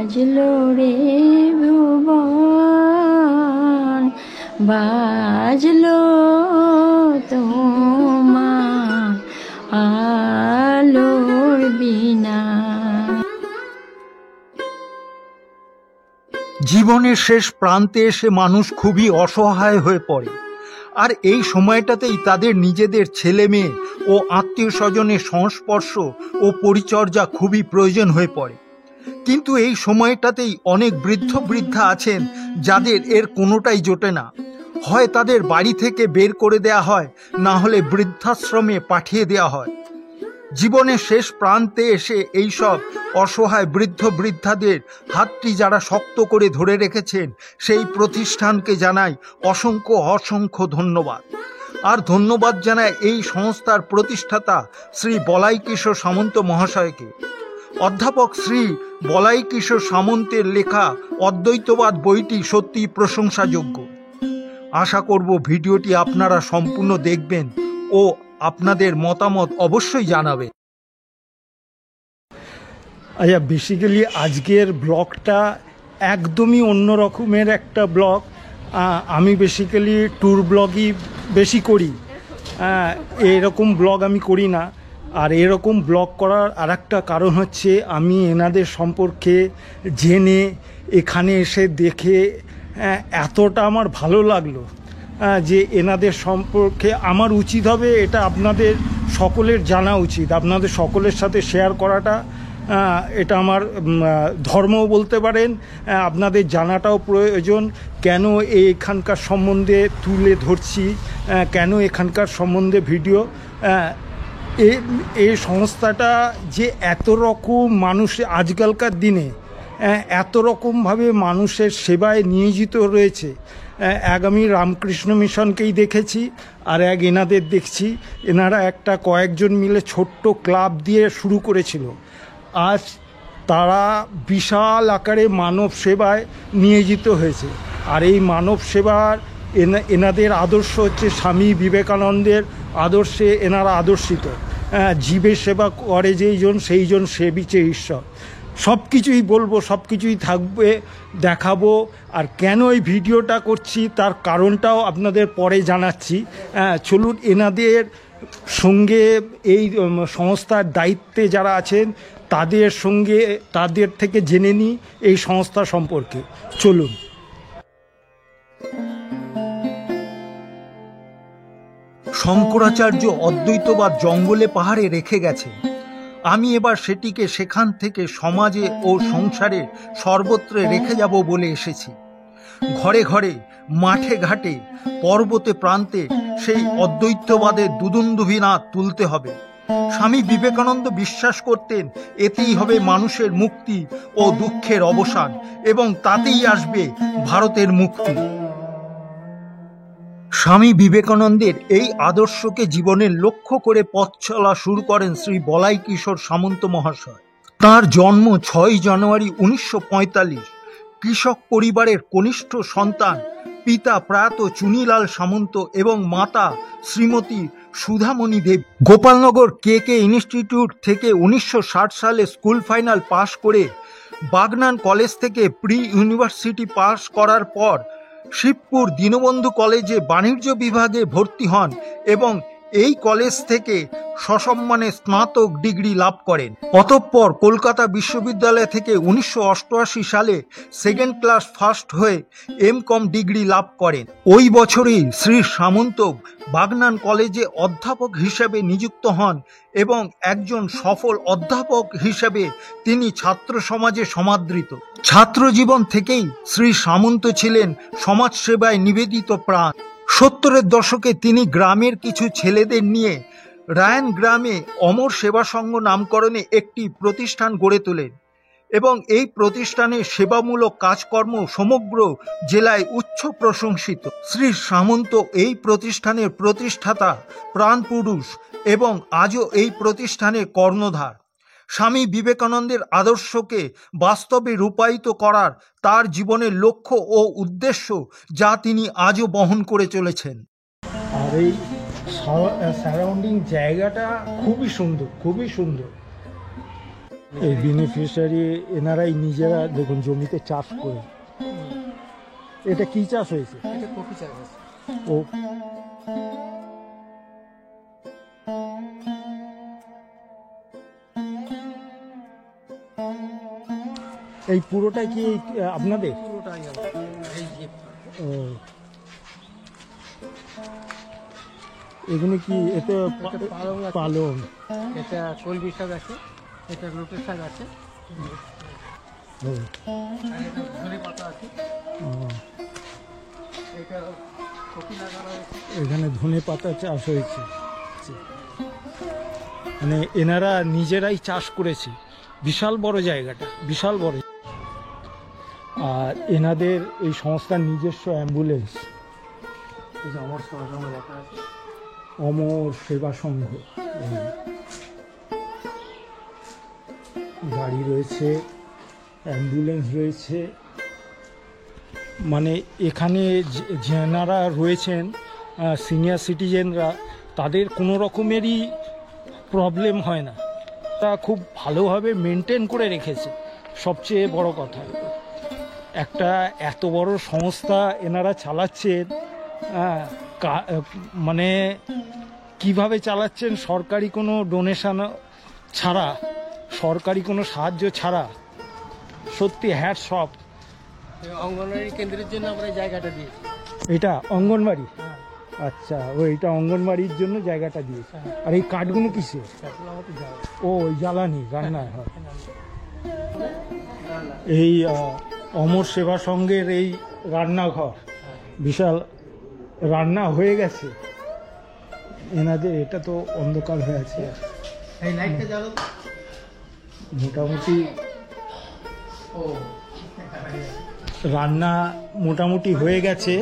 বাজলো রে ভুবন, বাজলো তোমার আলোর বিনা। জীবনের শেষ প্রান্তে এসে মানুষ খুবই অসহায় হয়ে পড়ে, আর এই সময়টাতেই তাদের নিজেদের ছেলে মেয়ে ও আত্মীয় স্বজনের সংস্পর্শ ও পরিচর্যা খুবই প্রয়োজন হয়ে পড়ে। কিন্তু এই সময়টাতেই অনেক বৃদ্ধ বৃদ্ধা আছেন যাদের এর কোনোটাই জোটে না। হয় তাদের বাড়ি থেকে বের করে দেয়া হয়, না হলে বৃদ্ধাশ্রমে পাঠিয়ে দেওয়া হয়। জীবনের শেষ প্রান্তে এসে এইসব অসহায় বৃদ্ধ বৃদ্ধাদের হাতটি যারা শক্ত করে ধরে রেখেছেন, সেই প্রতিষ্ঠানকে জানাই অসংখ্য অসংখ্য ধন্যবাদ। আর ধন্যবাদ জানায় এই সংস্থার প্রতিষ্ঠাতা শ্রী বলাই কিশোর সামন্ত মহাশয়কে। অধ্যাপক শ্রী বলাই কিশোর সামন্তের লেখা অদ্বৈতবাদ বইটি সত্যি প্রশংসাযোগ্য। আশা করব ভিডিওটি আপনারা সম্পূর্ণ দেখবেন ও আপনাদের মতামত অবশ্যই জানাবেন। আচ্ছা, বেসিক্যালি আজকের ব্লগটা একদমই অন্য রকমের একটা ব্লগ। আমি বেসিক্যালি ট্যুর ব্লগই বেশি করি, এরকম ব্লগ আমি করি না। আর এরকম ব্লগ করার আরেকটা কারণ হচ্ছে আমি এনাদের সম্পর্কে জেনে এখানে এসে দেখে এতটা আমার ভালো লাগলো যে এনাদের সম্পর্কে আমার উচিত হবে এটা আপনাদের সকলের জানা উচিত, আপনাদের সকলের সাথে শেয়ার করাটা এটা আমার ধর্মও বলতে পারেন, আপনাদের জানাটাও প্রয়োজন। কেন এখানকার সম্বন্ধে তুলে ধরছি, কেন এখানকার সম্বন্ধে ভিডিও, এই সংস্থাটা যে এত রকম মানুষ আজকালকার দিনে এত রকমভাবে মানুষের সেবায় নিয়োজিত রয়েছে। এক আমি রামকৃষ্ণ মিশনকেই দেখেছি, আর এক এনাদের দেখছি। এনারা একটা কয়েকজন মিলে ছোট্ট ক্লাব দিয়ে শুরু করেছিল, আজ তারা বিশাল আকারে মানব সেবায় নিয়োজিত হয়েছে। আর এই মানব সেবার এনাদের আদর্শ হচ্ছে স্বামী বিবেকানন্দের আদর্শে এনারা আদর্শিত। জীবের সেবা করে যেইজন সেইজন সেবিছে ঈশ্বর। সব কিছুই বলবো, সব কিছুই থাকবে, দেখাবো। আর কেন এই ভিডিওটা করছি তার কারণটাও আপনাদের পরে জানাচ্ছি। চলুন এনাদের সঙ্গে এই সংস্থার দায়িত্বে যারা আছেন তাদের থেকে জেনে নিই এই সংস্থা সম্পর্কে। চলুন। শঙ্করাচার্য অদ্বৈতবাদ জঙ্গলে পাহাড়ে রেখে গেছে। আমি এবার সেটিকে সেখান থেকে সমাজে ও সংসারে সর্বত্রে রেখে যাব বলে এসেছি। ঘরে ঘরে, মাঠে ঘাটে, পর্বতে প্রান্তে সেই অদ্বৈতবাদের দুদুন্দুভিনাদ তুলতে হবে। স্বামী বিবেকানন্দ বিশ্বাস করতেন এতেই হবে মানুষের মুক্তি ও দুঃখের অবসান, এবং তাতেই আসবে ভারতের মুক্তি। স্বামী বিবেকানন্দের এই আদর্শকে জীবনের লক্ষ্য করে পথ চলা শুরু করেন শ্রী বলাই কিশোর সামন্ত মহাশয়। তাঁর জন্ম 6 জানুয়ারি 1945। কৃষক পরিবারের কনিষ্ঠ সন্তান। পিতা প্রয়াত চুনিলাল সামন্ত এবং মাতা শ্রীমতী সুধামণি দেবী। গোপালনগর কে ইনস্টিটিউট থেকে 1960 সালে স্কুল ফাইনাল পাশ করে বাগনান কলেজ থেকে প্রি ইউনিভার্সিটি পাশ করার পর শিবপুর দীনবন্ধু কলেজে বাণিজ্য বিভাগে ভর্তি হন এবং এই কলেজ থেকে সসম্মানে স্নাতক ডিগ্রি লাভ করেন। অতঃপর কলকাতা বিশ্ববিদ্যালয় থেকে 1988 সালে সেকেন্ড ক্লাস ফার্স্ট হয়ে এম.কম ডিগ্রি লাভ করেন। ওই বছরই শ্রী সামন্ত বাগনান কলেজে অধ্যাপক হিসেবে নিযুক্ত হন এবং একজন সফল অধ্যাপক হিসেবে তিনি ছাত্র সমাজে সমাদৃত। ছাত্র জীবন থেকেই শ্রী সামন্ত ছিলেন সমাজসেবায় নিবেদিত প্রাণ। 70-এর দশকে তিনি গ্রামের কিছু ছেলেদের নিয়ে রায়ান গ্রামে অমর সেবা সংঘ নামকরণে একটি প্রতিষ্ঠান গড়ে তোলেন এবং এই প্রতিষ্ঠানের সেবামূলক কাজকর্ম সমগ্র জেলায় উচ্চ প্রশংসিত। শ্রী সামন্ত এই প্রতিষ্ঠানের প্রতিষ্ঠাতা, প্রাণপুরুষ এবং আজও এই প্রতিষ্ঠানের কর্ণধার। স্বামী বিবেকানন্দের আদর্শকে বাস্তবে রূপায়িত করার তার জীবনের লক্ষ্য ও উদ্দেশ্য, যা তিনি আজও বহন করে চলেছেন। আর এই সারাউন্ডিং জায়গাটা খুবই সুন্দর, খুবই সুন্দর। এই বেনিফিশিয়ারি এনারাই নিজেরা দেখুন জমিতে চাষ করে। এটা কি চাষ হয়েছে? এটা কফি চাষ আছে। ও এই পুরোটাই কি আপনাদের? পুরোটাই আমার এই যে ও এগুলো কি? এটা এটা পালং আছে। পালং। এটা কলমি শাক আছে, এটা লোটে শাক আছে, ও, আর এটা ধনে পাতা আছে, ও, এটা কফি লাগানো হয়েছে। এখানে ধনে পাতা চাষ হয়েছে। মানে এনারা নিজেরাই চাষ করেছে। বিশাল বড় জায়গাটা, বিশাল বড়। আর এনাদের এই সংস্থার নিজস্ব অ্যাম্বুলেন্স, এই যে আমার সঙ্গে লেখা আছে অমর সেবা সংঘ। গাড়ি রয়েছে, অ্যাম্বুলেন্স রয়েছে। মানে এখানে যেনারা রয়েছেন সিনিয়র সিটিজেনরা, তাদের কোনো রকমেরই প্রবলেম হয় না। তা খুব ভালোভাবে মেনটেন করে রেখেছে, সবচেয়ে বড় কথা। একটা এত বড় সংস্থা এনারা চালাচ্ছেন, মানে কিভাবে চালাচ্ছেন, সরকারি কোনো ডোনেশন ছাড়া, সরকারি কোনো সাহায্য ছাড়া। সত্যি হ্যাটস অফ। অঙ্গনওয়াড়ি কেন্দ্রের জন্য আমরা এই জায়গাটা দিয়েছি। এটা অঙ্গনবাড়ি? হ্যাঁ, আচ্ছা, ও এটা অঙ্গনবাড়ির জন্য জায়গাটা দিয়েছে। আর এই কাঠগুলো কিসে? তারপরে আমাদের যাওয়া ও জ্বালানি, রান্নায় হয়। এই অমর সেবা সংঘের এই রান্নাঘর, বিশাল রান্না হয়ে গেছে এনাদের। এটা তো অন্ধকার হয়ে আছে। এই লাইটটা জ্বালো তো। মোটামুটি ও রান্না মোটামুটি হয়ে গেছে।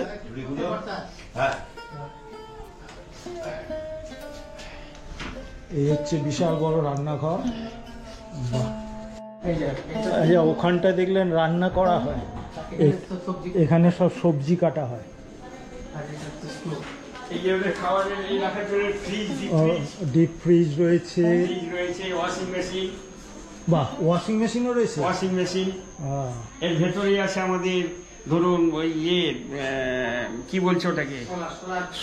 এই হচ্ছে বিশাল বড় রান্নাঘর। বাহ। এই যে এই যে ওখানটা দেখলেন রান্না করা হয়, এখানে তো সবজি এখানে সব সবজি কাটা হয়। আর এটা তো স্টোভ। এই যে ওদের খাবারের এই রাখার জন্য ফ্রিজ, ডিপ ফ্রিজ রয়েছে। ফ্রিজ রয়েছে, ওয়াশিং মেশিন, বাহ, ওয়াশিং মেশিনও রয়েছে। Washing machine. আহ, এর ভেতরেই আছে আমাদের ধরুন ওই কি বলছে ওটাকে,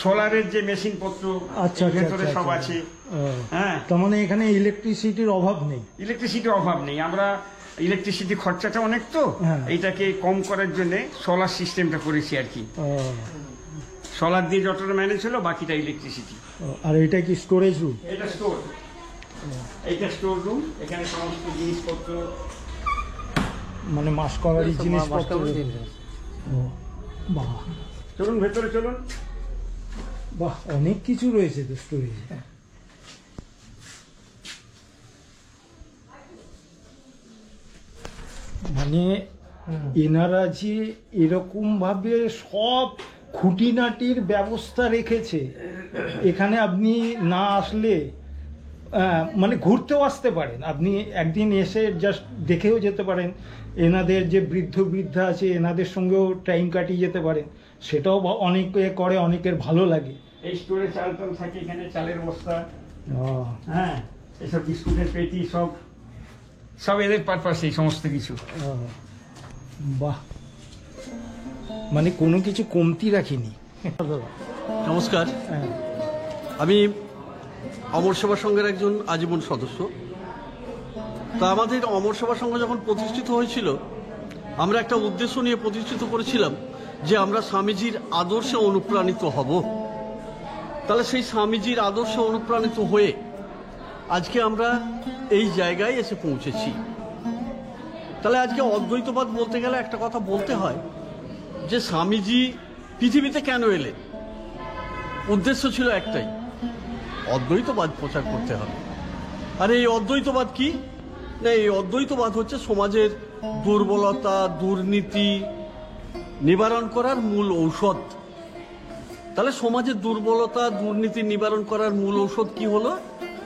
সোলারের যে মেশিন পত্র, আচ্ছা, এর আচ্ছা, ভেতরে আচ্ছা, সব আচ্ছা। আছে। ও, হ্যাঁ, তার মানে এখানে ইলেকট্রিসিটির অভাব নেই। ইলেকট্রিসিটির অভাব নেই। আমরা ইলেকট্রিসিটি খরচাটা অনেক তো, হ্যাঁ। এইটাকে কম করার জন্য সোলার সিস্টেমটা করেছি আর কি। ও, সোলার দিয়ে যতটা ম্যানেজ হলো, বাকিটা ইলেকট্রিসিটি। ও, আর এটা কি স্টোরেজ রুম? এটা স্টোর, এইটা স্টোর রুম। এখানে সমস্ত জিনিসপত্র, মানে মাস কভারি জিনিসপত্র। জিনিস আছে। ও, বাহ চলুন ভেতরে চলুন। বাহ, অনেক কিছু রয়েছে তো স্টোরেজে। মানে এনারা যে এরকম ভাবে সব খুঁটিনাটির ব্যবস্থা রেখেছে, এখানে আপনি না আসলে মানে ঘুরতেও আসতে পারেন। আপনি একদিন এসে জাস্ট দেখেও যেতে পারেন। এনাদের যে বৃদ্ধ বৃদ্ধা আছে, এনাদের সঙ্গেও টাইম কাটিয়ে যেতে পারেন। সেটাও অনেকে করে, অনেকের ভালো লাগে। এই স্টোরে চাল টাল থাকে, এখানে চালের বস্তা, আহ, হ্যাঁ, এসব বিস্কুটের পেটি, সব সব এদের পারপাস, এই সমস্ত কিছু। আহ, বাহ, মানে কোনো কিছু কমতি রাখিনি। নমস্কার, হ্যাঁ, আমি অমর সেবা সংঘের একজন আজীবন সদস্য। তা আমাদের অমর সেবা সংঘ যখন প্রতিষ্ঠিত হয়েছিল, আমরা একটা উদ্দেশ্য নিয়ে প্রতিষ্ঠিত করেছিলাম যে আমরা স্বামীজির আদর্শে অনুপ্রাণিত হব। তাহলে সেই স্বামীজির আদর্শে অনুপ্রাণিত হয়ে আজকে আমরা এই জায়গায় এসে পৌঁছেছি। তাহলে আজকে অদ্বৈতবাদ বলতে গেলে একটা কথা বলতে হয় যে স্বামীজি পৃথিবীতে কেন এলেন? উদ্দেশ্য ছিল একটাই, অদ্বৈতবাদ প্রচার করতে হবে। আর এই অদ্বৈতবাদ কি না, এই অদ্বৈতবাদ হচ্ছে সমাজের দুর্বলতা, দুর্নীতি নিবারণ করার মূল ঔষধ। তাহলে সমাজের দুর্বলতা, দুর্নীতি নিবারণ করার মূল ঔষধ কি হলো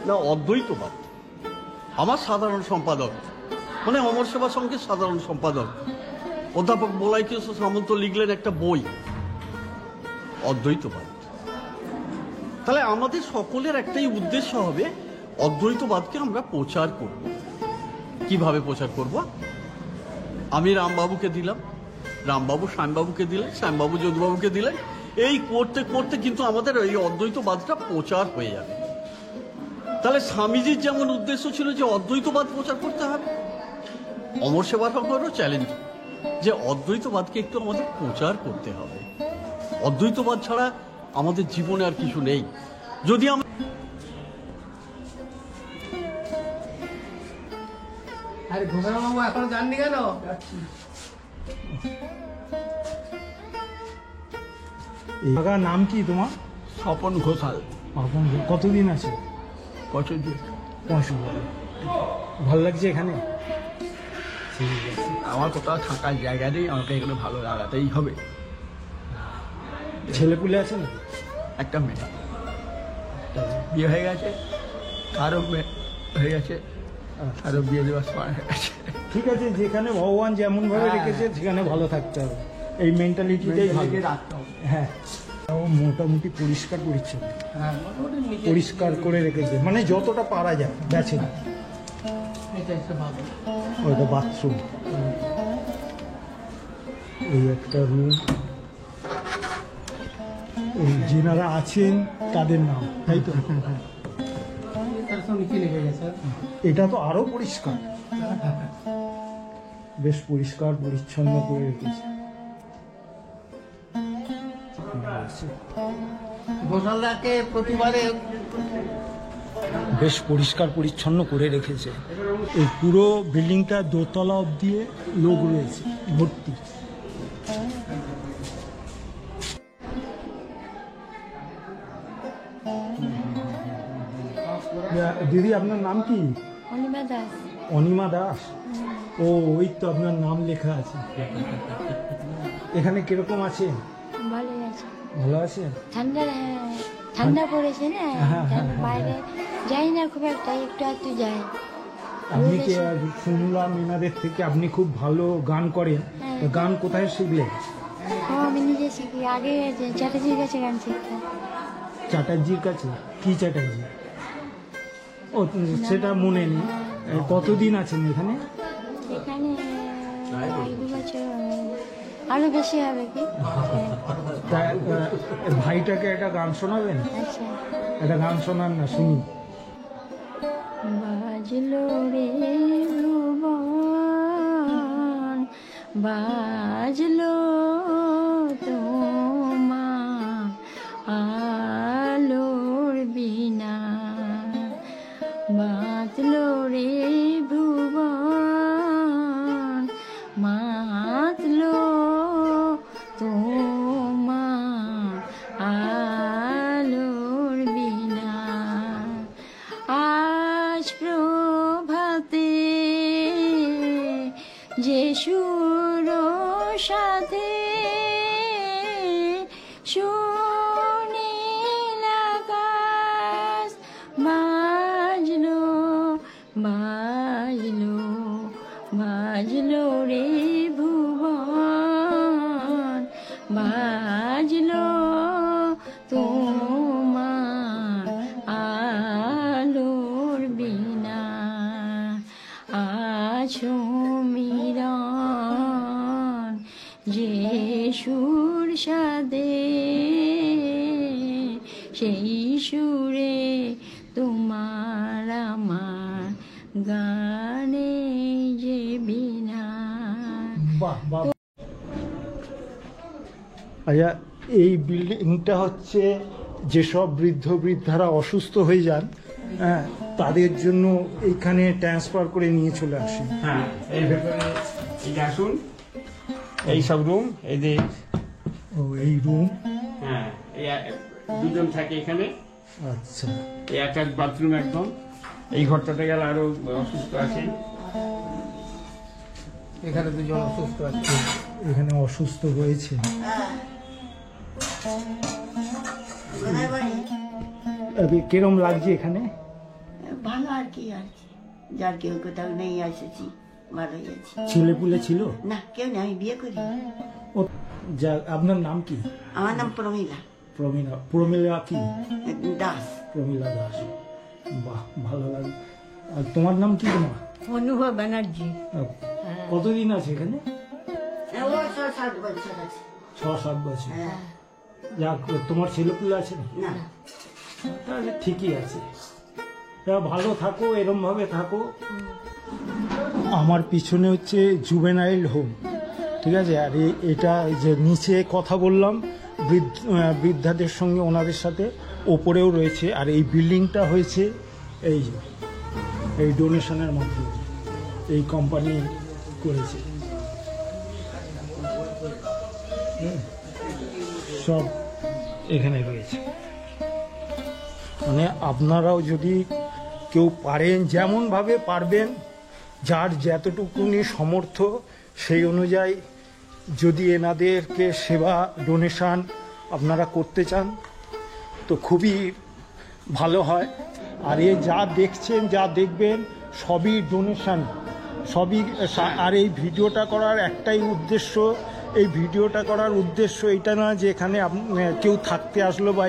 না, অদ্বৈতবাদ। আমার সাধারণ সম্পাদক, মানে অমর সেবা সংঘের সাধারণ সম্পাদক অধ্যাপক বলাই কৃষ্ণ সামন্ত লিখলেন একটা বই, অদ্বৈতবাদ। তাহলে আমাদের সকলের একটাই উদ্দেশ্য হবে, অদ্বৈতবাদকে আমরা প্রচার করব। কিভাবে প্রচার করব। আমি রামবাবুকে দিলাম, রামবাবু শ্যামবাবুকে দিলেন, শ্যামবাবু যদুবাবুকে দিলেন। এই করতে করতে কিন্তু আমাদের এই অদ্বৈতবাদটা প্রচার হয়ে যাবে। তাহলে স্বামীজির যেমন উদ্দেশ্য ছিল যে অদ্বৈতবাদ প্রচার করতে হবে, অমর সেবা সংঘেরও চ্যালেঞ্জ যে অদ্বৈতবাদকে একটু আমাদের প্রচার করতে হবে। অদ্বৈতবাদ ছাড়া আমাদের জীবনে আর কিছু নেই। যদি আমরা আরে ঘোষণা বাবু এখনো জাননি কেন? এই জায়গার নাম কি তোমার? স্বপন ঘোষাল। কতদিন আছে? বছর 5 ভালো লাগছে এখানে? ঠিক আছে। আমার কোথাও থাকার জায়গা নেই, আমাকে এখানে ভালো লাগাতেই হবে। ছেলেপুলে আছে নাকি? একটা মেয়ে বিয়ে হয়ে গেছে, আরও মেয়ে হয়ে গেছে, আরও বিয়ে দেওয়ার সময় হয়ে গেছে। ঠিক আছে, যেখানে ভগবান যেমন ভাবে রেখেছে সেখানে ভালো থাকতে হবে, এই মেন্টালিটিটাই ভালো। রাখতে হবে। হ্যাঁ, ও মোটামুটি পরিষ্কার পরিচ্ছন্ন, হ্যাঁ, মোটামুটি নিজে পরিষ্কার করে রেখেছে, মানে যতটা পারা যায়। গেছে না, এটা একটা ভালো। ওইটা বাথরুম, এই একটা রুম। এই যেনারা আছেন তাদের নাম, তাই তো? তার সঙ্গে কি লিখে গেছে? এটা তো আরো পরিষ্কার, বেশ পরিষ্কার পরিচ্ছন্ন করে রেখেছে। ঘোষালদাকে প্রতিবারে বেশ পরিষ্কার পরিচ্ছন্ন করে রেখেছে। এই পুরো বিল্ডিংটা দোতলা অবধি লোক রয়েছে ভর্তি। দিদি, আপনার নাম কি? অনিমা দাস। অনিমা দাস? ও, ওই তো আপনার নাম লেখা আছে। এখানে কিরকম আছে? ভালোই আছে। ভালো আছে? ঠান্ডা, ঠান্ডা পড়েছে না, হ্যাঁ, তাই হ্যাঁ, বাইরে যাই না খুব একটা, একটু একটু যাই। আপনি কি শুনলাম এনাদের থেকে আপনি খুব ভালো গান করেন, তো গান কোথায় শিখলেন? আমি নিজে শিখি, আগে যে চ্যাটার্জির কাছে গান শিখতাম। চ্যাটার্জির কাছে? কি চ্যাটার্জি? ও, সেটা মনে নেই। কতদিন আছেন এখানে? এখানে 1-2 বছর, আরো বেশি হবে কি। তা, ভাইটাকে একটা গান শোনাবেন? আচ্ছা। একটা গান শোনান না, শুনি। বাজলো রে ভুবন, বাজলো তোমার আলোর বিনা, বাজলো রে ভুবন, মাতলো তোমার আলোর বিনা। আজ প্রভাতে যে সুর সাথে সুনীল আকাশ বাজলো, বাজলো, বাজলো রে ভুবন, বাজলো তোমার আলোর বিনা। আছো মিলন যে সুর সাদে, সেই সুরে তোমার আমার গানে যে বিনা। বাহ বাহ। আচ্ছা, এই বিল্ডিংটা হচ্ছে যেসব বৃদ্ধ বৃদ্ধারা অসুস্থ হয়ে যান, হ্যাঁ, তাদের জন্য এইখানে ট্রান্সফার করে নিয়ে চলে আসে। হ্যাঁ, এই ভেতরে এই যে আসুন, এই সব রুম, এই যে ও, এই রুম। হ্যাঁ, দুজন থাকে এখানে। আচ্ছা, এই একটা বাথরুম একদম। এই ঘরটাতে গেলে আরো অসুস্থ আছে। এখানে দুজন অসুস্থ আছে। এখানে অসুস্থ রয়েছে। কিরম লাগছে এখানে? ভালো আর কি, যার কেউ কোথাও নেই, এসেছি, ভালোই আছি। ছেলেপুলে ছিল না, কেউ নেই, আমি বিয়ে করি। ও, যা, আপনার নাম কি? আমার নাম প্রমীলা প্রমিলা। প্রমিলা কি? দাস। প্রমিলা দাস। বাহ, ভালো লাগে। আর তোমার নাম কি? তোমার অনুভব ব্যানার্জি। কতদিন আছে এখানে? ও 6-7 বছর আছে। 6-7 বছর। যাক, তোমার ছেলেপুলে আছে না? না, তাহলে ঠিকই আছে। ভালো থাকো, এরম ভাবে থাকো। আমার পিছনে হচ্ছে জুভেনাইল হোম, ঠিক আছে। আর এটা যে নিচে কথা বললাম বৃদ্ধাদের সঙ্গে, ওনাদের সাথে ওপরেও রয়েছে। আর এই বিল্ডিংটা হয়েছে এই ডোনেশনের মাধ্যমে, এই কোম্পানি করেছে। সব এখানে রয়েছে। মানে আপনারাও যদি কেউ পারেন, যেমনভাবে পারবেন, যার যতটুকুনি সমর্থ, সেই অনুযায়ী যদি এনাদেরকে সেবা ডোনেশন আপনারা করতে চান তো খুবই ভালো হয়। আর এ যা দেখছেন, যা দেখবেন, সবই ডোনেশন, সবই। আর এই ভিডিওটা করার একটাই উদ্দেশ্য, এই ভিডিওটা করার উদ্দেশ্য এটা না যে এখানে কেউ থাকতে আসলো বা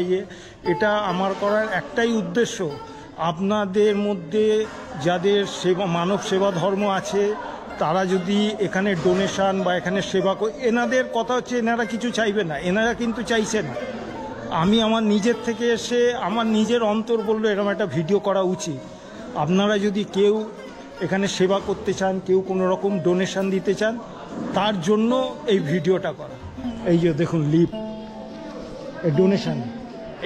এটা আমার করার একটাই উদ্দেশ্য, আপনাদের মধ্যে যাদের সেবা, মানব সেবা ধর্ম আছে, তারা যদি এখানে ডোনেশন বা এখানে সেবা, এনাদের কথা হচ্ছে এনারা কিছু চাইবে না, এনারা কিন্তু চাইছে না। আমি আমার নিজের থেকে এসে আমার নিজের অন্তর বললো এরকম একটা ভিডিও করা উচিত। আপনারা যদি কেউ এখানে সেবা করতে চান, কেউ কোনো রকম ডোনেশন দিতে চান, তার জন্য এই ভিডিওটা করা। এই যে দেখুন লিফট, ডোনেশন।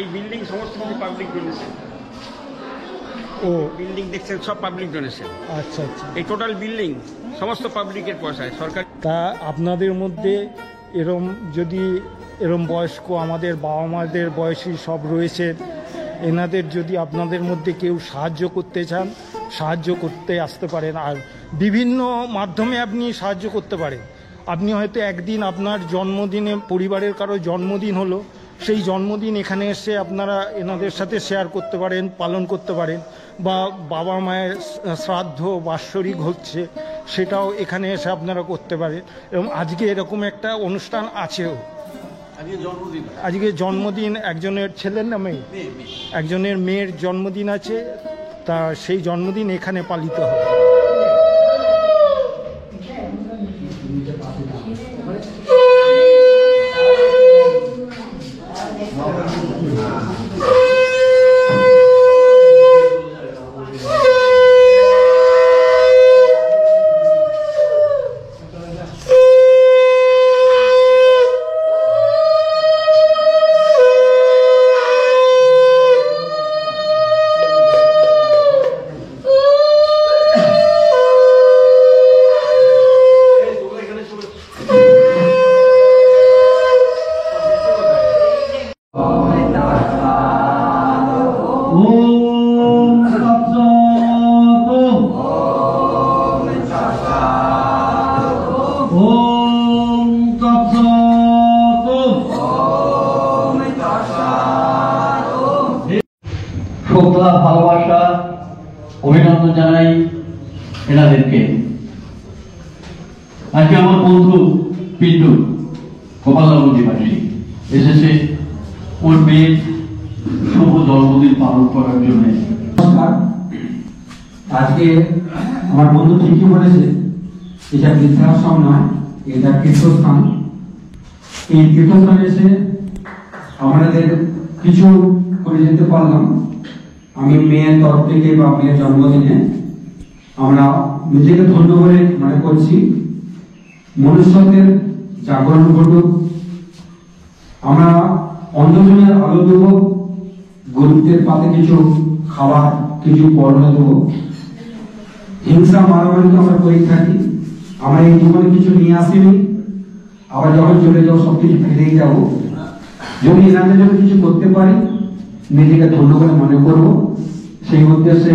এই বিল্ডিং সমস্ত কিছু পাবলিক ডোনেশন। ও বিল্ডিং দেখছেন সব পাবলিক ডোনেশন। আচ্ছা আচ্ছা। এই টোটাল বিল্ডিং সমস্ত পাবলিকের পয়সায়, সরকার। তা আপনাদের মধ্যে এরম বয়স্ক, আমাদের বাবা মাদের বয়সী সব রয়েছে, এনাদের যদি আপনাদের মধ্যে কেউ সাহায্য করতে চান, সাহায্য করতে আসতে পারেন। আর বিভিন্ন মাধ্যমে আপনি সাহায্য করতে পারেন। আপনি হয়তো একদিন আপনার জন্মদিনে, পরিবারের কারো জন্মদিন হলো, সেই জন্মদিন এখানে এসে আপনারা এনাদের সাথে শেয়ার করতে পারেন, পালন করতে পারেন। বা বাবা মায়ের শ্রাদ্ধ, বাৎসরিক হচ্ছে, সেটাও এখানে এসে আপনারা করতে পারেন। এবং আজকে এরকম একটা অনুষ্ঠান আছেও, আজকে জন্মদিন একজনের ছেলের না মেয়ে, একজনের মেয়ের জন্মদিন আছে, তা সেই জন্মদিন এখানে পালিত হবে। শ্রদ্ধা, ভালোবাসা, অভিনন্দন জানাই এনাদেরকে। আজকে আমার বন্ধু পিন্টু গোপালগঞ্জবাসী এসেছে ওর মেয়ের শুভ জন্মদিন পালন করার জন্য। আজকে আমার বন্ধু ঠিকই বলেছে, এটা বৃদ্ধাশ্রম নয়, এটা তীর্থস্থান। এই তীর্থস্থানে এসে আমাদের কিছু করে যেতে পারলাম। আমি মেয়ের তরফ থেকে বা মেয়ের জন্মদিনে আমরা নিজেকে ধন্য বলে মনে করছি। মনুষ্যত্বের জাগরণ ঘটুক, আমরা অন্ধজনের আলো দেব, গরিবদের পাতে কিছু খাবার, কিছু পড়া দেব। হিংসা মারামারি তো আমরা করে থাকি, আমরা এই জীবনে কিছু নিয়ে আসিনি, আবার যখন চলে যাবো সবকিছু ফিরেই যাবো। যদি এনাদের জন্য কিছু করতে পারি, নিজেকে ধন্য করে মনে করব। সেই উদ্দেশ্যে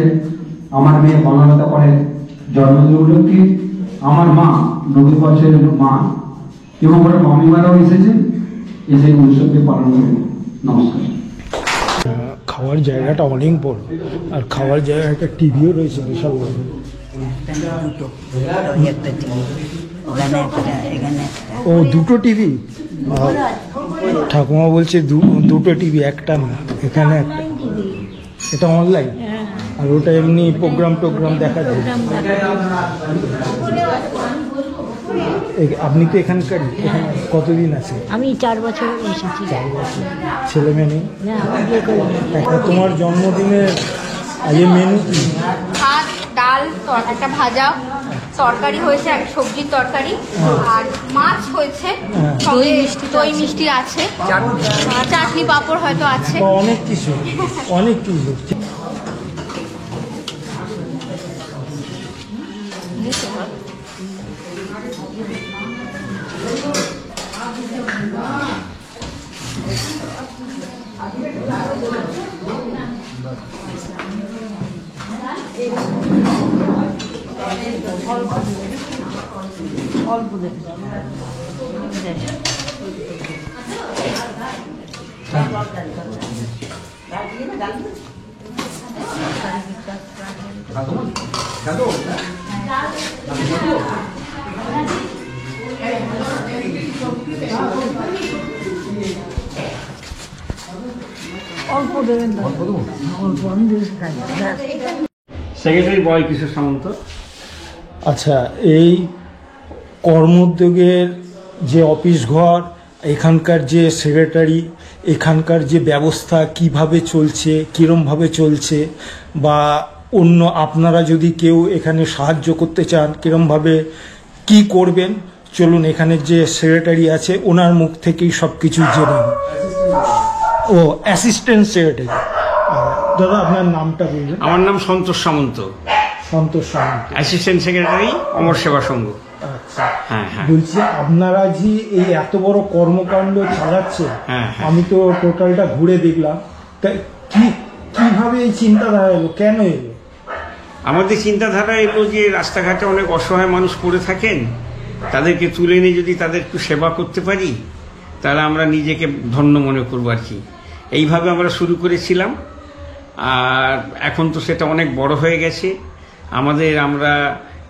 আমার মেয়ে বনলতা পরে জন্মদিন উপলক্ষে আমার মা 90 বছরের মা এবং ওরা মামিমারাও এসেছেন, এসে উৎসবকে পালন করব। নমস্কার। খাওয়ার জায়গাটা অনেক বড়, আর খাওয়ার জায়গায় একটা টিভিও রয়েছে বিশাল বড়। ও দুটো টিভি? ঠাকুমা বলছে দুটো টিভি, একটা না, এখানে একটা। এটা অনলাইন? আর ওটা এমনি প্রোগ্রাম দেখা যায়। প্রোগ্রাম আপনি তো এখানকারই, এখানে কতদিন আছে? আমি 4 বছর এসেছি। 4 বছর। ছেলে মেয়ে নেই? না, আমি বিয়ে করিনি। তোমার জন্মদিনের আজকে মেনু কি? ভাত, ডাল, একটা ভাজা, তরকারি হয়েছে, একটা সবজির তরকারি, আর মাছ হয়েছে, দই মিষ্টি আছে, চাটনি পাঁপড় হয়তো আছে, অনেক কিছু অনেক কিছু। অল্প দেখে অল্প দেবেন, অল্প আমি খাই। সেক্রেটারি বলাই কিশোর সামন্ত। আচ্ছা, এই কর্মোদ্যোগের যে অফিস ঘর, এখানকার যে সেক্রেটারি, এখানকার যে ব্যবস্থা কিভাবে চলছে, কীরমভাবে চলছে, বা অন্য আপনারা যদি কেউ এখানে সাহায্য করতে চান কীরমভাবে কি করবেন, চলুন এখানে যে সেক্রেটারি আছে ওনার মুখ থেকেই সব কিছু জেনে নিন। ও অ্যাসিস্ট্যান্ট সেক্রেটারি। দাদা আপনার নামটা বলবেন? আমার নাম সন্তোষ সামন্ত। সন্তোষ সামন্ত, অ্যাসিস্ট্যান্ট সেক্রেটারি, অমর সেবা সংঘ। আচ্ছা, হ্যাঁ হ্যাঁ। বলছি আপনারা যে এই এত বড় কর্মকাণ্ড চালাচ্ছেন, আমি তো টোটালটা ঘুরে দেখলাম, তাই কিভাবে এই চিন্তাধারা এলো, কেন এলো? আমাদের চিন্তাধারা এলো যে রাস্তাঘাটে অনেক অসহায় মানুষ পড়ে থাকেন, তাদেরকে তুলে নিয়ে যদি তাদের একটু সেবা করতে পারি তাহলে আমরা নিজেকে ধন্য মনে করবো আর কি। এইভাবে আমরা শুরু করেছিলাম, আর এখন তো সেটা অনেক বড় হয়ে গেছে। আমরা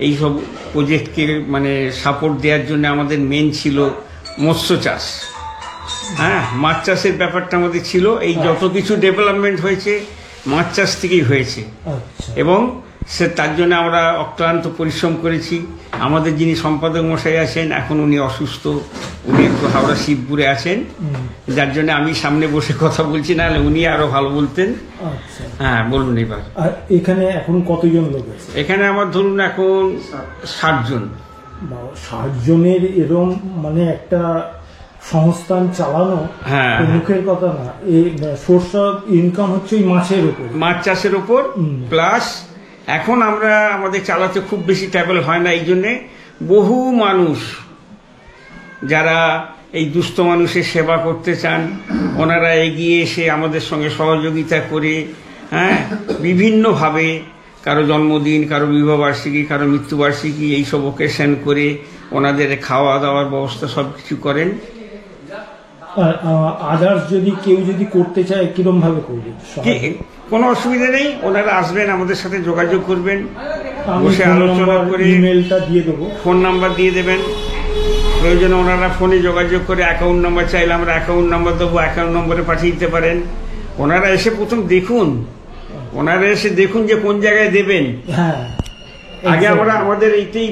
এইসব প্রজেক্টকে মানে সাপোর্ট দেওয়ার জন্য আমাদের মেন ছিল মৎস্য চাষ। হ্যাঁ, মাছ চাষের ব্যাপারটা আমাদের ছিল। এই যত কিছু ডেভেলপমেন্ট হয়েছে মাছ চাষ থেকেই হয়েছে, এবং তার জন্য আমরা অক্লান্ত পরিশ্রম করেছি। আমাদের যিনি সম্পাদক মশাই আছেন, এখন উনি অসুস্থ, উনি একটু হাওড়া শিবপুরে আছেন, যার জন্য আমি সামনে বসে কথা বলছি, না হলে উনি আরো ভালো বলতেন। হ্যাঁ বলুন এবার। আর এখানে এখন কতজন লোক আছে? এখানে আমার ধরুন এখন 60 জন। 60 জনের এরম মানে একটা সংস্থান চালানো মুখের কথা না। এই সোর্স অফ ইনকাম হচ্ছে এই মাছের উপর, মাছ চাষের উপর, প্লাস এখন আমরা আমাদের চালাতে খুব বেশি ট্রাভেল হয় না, এই জন্যে বহু মানুষ যারা এই দুস্থ মানুষের সেবা করতে চান ওনারা এগিয়ে এসে আমাদের সঙ্গে সহযোগিতা করে, হ্যাঁ, বিভিন্নভাবে কারো জন্মদিন, কারো বিবাহবার্ষিকী, কারো মৃত্যুবার্ষিকী, এইসব ওকেশন করে ওনাদের খাওয়া দাওয়ার ব্যবস্থা সব কিছু করেন। আদার্স যদি কেউ যদি করতে চায় কিরম ভাবে করবে? কোনো অসুবিধা নেই, ওনারা আসবেন, আমাদের সাথে যোগাযোগ করবেন, বসে আলোচনা করে ইমেলটা দিয়ে দেবো, ফোন নাম্বার দিয়ে দেবেন। প্রয়োজনে ওনারা ফোনে যোগাযোগ করে অ্যাকাউন্ট নাম্বার চাইলে আমরা অ্যাকাউন্ট নাম্বার দেবো, অ্যাকাউন্ট নম্বরে পাঠিয়ে দিতে পারেন। ওনারা এসে প্রথম দেখুন, যে কোন জায়গায় দেবেন। আগে আমাদের এইটাই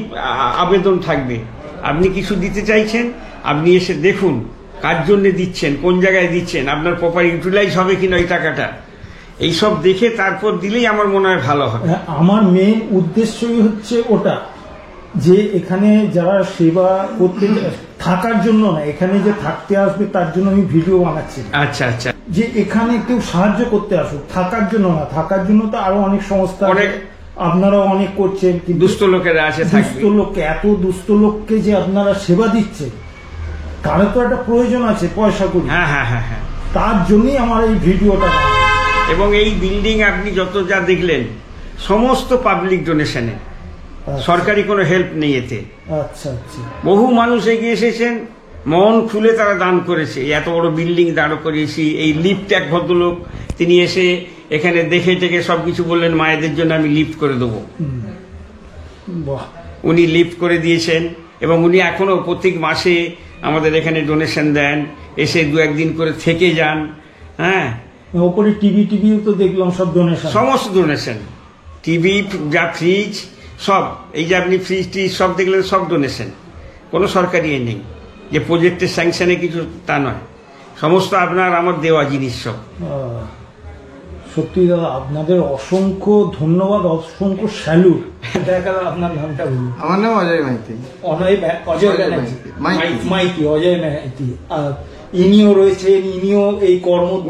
আবেদন থাকবে, আপনি কিছু দিতে চাইছেন, আপনি এসে দেখুন কার জন্য দিচ্ছেন, কোন জায়গায় দিচ্ছেন, আপনার প্রপার ইউটিলাইজ হবে কিনা ওই টাকাটা, এইসব দেখে তারপর দিলেই আমার মনে হয় ভালো হবে। আমার মেইন উদ্দেশ্যই হচ্ছে ওটা, যে এখানে যারা সেবা করতে থাকার জন্য না, এখানে যে থাকতে আসবে তার জন্য আমি ভিডিও বানাচ্ছি। আচ্ছা আচ্ছা, যে এখানে কেউ সাহায্য করতে আসুক, থাকার জন্য না। থাকার জন্য তো আরো অনেক সংস্থা, আপনারাও অনেক করছেন, দুস্থ লোকেরা আছে, দুস্থ লোককে, এত দুস্থ লোককে যে আপনারা সেবা দিচ্ছেন, তারও তো একটা প্রয়োজন আছে পয়সা করি। হ্যাঁ হ্যাঁ হ্যাঁ হ্যাঁ, তার জন্যই আমার এই ভিডিওটা। এবং এই বিল্ডিং আপনি যত যা দেখলেন সমস্ত পাবলিক ডোনেশনে, সরকারি কোনো হেল্প নেই এতে। আচ্ছা আচ্ছা, বহু মানুষ এগিয়ে এসেছেন, মন খুলে তারা দান করেছে। এত বড় বিল্ডিং দাঁড় করিয়েছি, এই লিফট এক ভদ্রলোক তিনি এসে এখানে দেখে টেকে সবকিছু বললেন, মায়েদের জন্য আমি লিফট করে দেবো। উনি লিফট করে দিয়েছেন, এবং উনি এখনো প্রত্যেক মাসে আমাদের এখানে ডোনেশন দেন, এসে 2-1 দিন করে থেকে যান। হ্যাঁ, ওপরে টিভিও তো দেখলাম সব ডোনেশন, সমস্ত ডোনেশন। টিভি যা ফ্রিজ সব, এই যে আপনি ফ্রিজ টিজ সব দেখলেন সব ডোনেশন, কোনো সরকারি এ নেই যে প্রজেক্টের স্যাংশনে কিছু, তা নয়, সমস্ত আপনার আমার দেওয়া জিনিস সব। সত্যি দাদা আপনাদের অসংখ্য ধন্যবাদ, অসংখ্য স্যালুট। দেখা আপনার নামটা বলুন। আমার নাম অজয় মাইতি। অজয় মাইতি, অজয় মাইতি। ইনিও রয়েছেন, ইনিও এই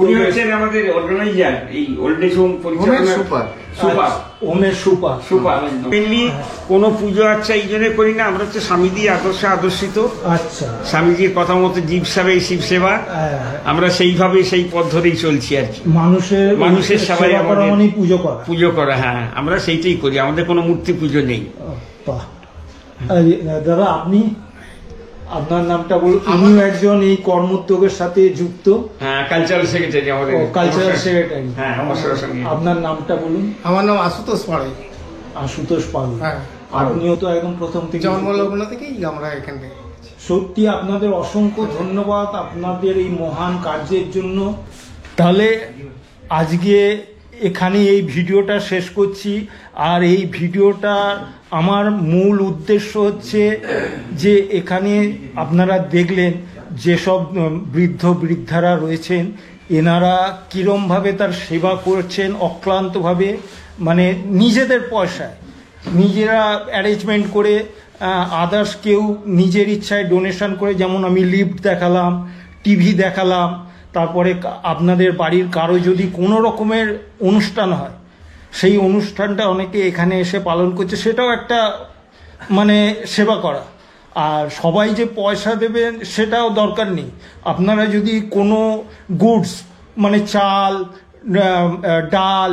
উনি হচ্ছেন আমাদের অর্গানাইজার এই ওল্ড এজ হোম পরিচালনা সুপার হোমের সুপার। মেনলি কোনো পুজো আচ্ছা এই জন্য করি না, আমরা হচ্ছে স্বামীজির আদর্শে আদর্শিত। আচ্ছা, স্বামীজির কথা মতো জীব সেবা শিব সেবা, আমরা সেইভাবে সেই পথ ধরেই চলছি আর কি। মানুষের সেবাই আমাদের পুজো করা। হ্যাঁ, আমরা সেইটাই করি, আমাদের কোনো মূর্তি পুজো নেই। দাদা আপনি আপনার নামটা বলুন। আমিও একজন এই কর্মোদ্যোগের সাথে যুক্ত। হ্যাঁ, কালচারাল সেক্রেটারি আমাদের। Cultural secretary. হ্যাঁ, নমস্কার। আপনার নামটা বলুন। আমার নাম আশুতোষ পাড়াই। আশুতোষ পাড়াই। হ্যাঁ, আপনিও তো একদম প্রথম থেকে জন্মলগ্ন থেকেই আমরা এখান থেকে। সত্যি আপনাদের অসংখ্য ধন্যবাদ আপনাদের এই মহান কার্যের জন্য। তাহলে আজকে এখানে এই ভিডিওটা শেষ করছি। আর এই ভিডিওটা আমার মূল উদ্দেশ্য হচ্ছে যে এখানে আপনারা দেখলেন যেসব বৃদ্ধ বৃদ্ধারা রয়েছেন এনারা কীরমভাবে তার সেবা করছেন অক্লান্তভাবে, মানে নিজেদের পয়সায় নিজেরা অ্যারেঞ্জমেন্ট করে, আদার্স কেউ নিজের ইচ্ছায় ডোনেশন করে, যেমন আমি লিফট দেখালাম, টিভি দেখালাম, তারপরে আপনাদের বাড়ির কারো যদি কোনো রকমের অনুষ্ঠান হয় সেই অনুষ্ঠানটা অনেকে এখানে এসে পালন করছে, সেটাও একটা মানে সেবা করা। আর সবাই যে পয়সা দেবেন সেটাও দরকার নেই, আপনারা যদি কোনো গুডস মানে চাল, ডাল,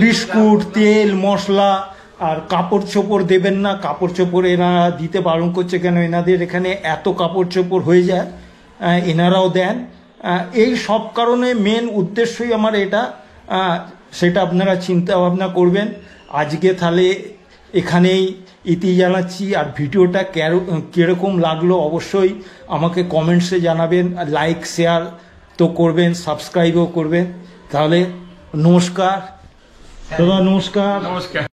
বিস্কুট, তেল, মশলা আর কাপড় চোপড় দেবেন না। কাপড় চোপড় এনারা দিতে বারণ করছে কেন, এনাদের এখানে এত কাপড় চোপড় হয়ে যায়, এনারাও দেন। এই সব কারণে মেন উদ্দেশ্যই আমার এটা, সেটা আপনারা চিন্তা ভাবনা করবেন। আজকে তাহলে এখানেই ইতি জানাচ্ছি। আর ভিডিওটা কীরকম লাগলো অবশ্যই আমাকে কমেন্টসে জানাবেন, লাইক শেয়ার তো করবেন, সাবস্ক্রাইবও করবেন। তাহলে নমস্কার দাদা, নমস্কার।